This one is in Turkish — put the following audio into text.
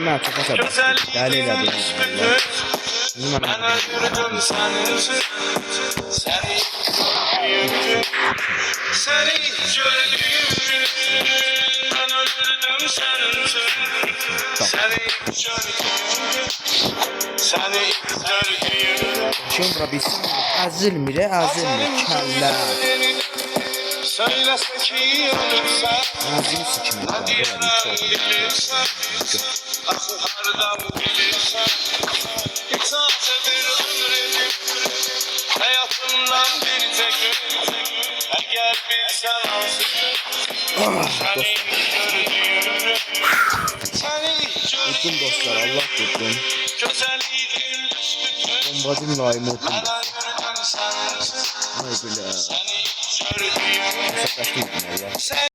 Bunlar çok aşağı bastı. Deliyle bir Ben öldürdüm seni gördüm. Seni gördüm. Ben öldürdüm seni Seni gördüm. Şimdi biz azilmir, kəllə. Söyləsə ki ölürsən, Azil sikimi var, nə bilirsən, axı hardan bilirsən, sadəcə bir ömür edib, həyatımdan bir tek gün, əgər bilsən hansıdır, səni gördüyümü, səni Tutdum dostlar, Allah tutdum. gözəlliyin üstüdür, Bombacım layımı oturdum. mən öldürdüm səni, Ay bilə. səni gördüyümü, Hesaplaşdım Allah.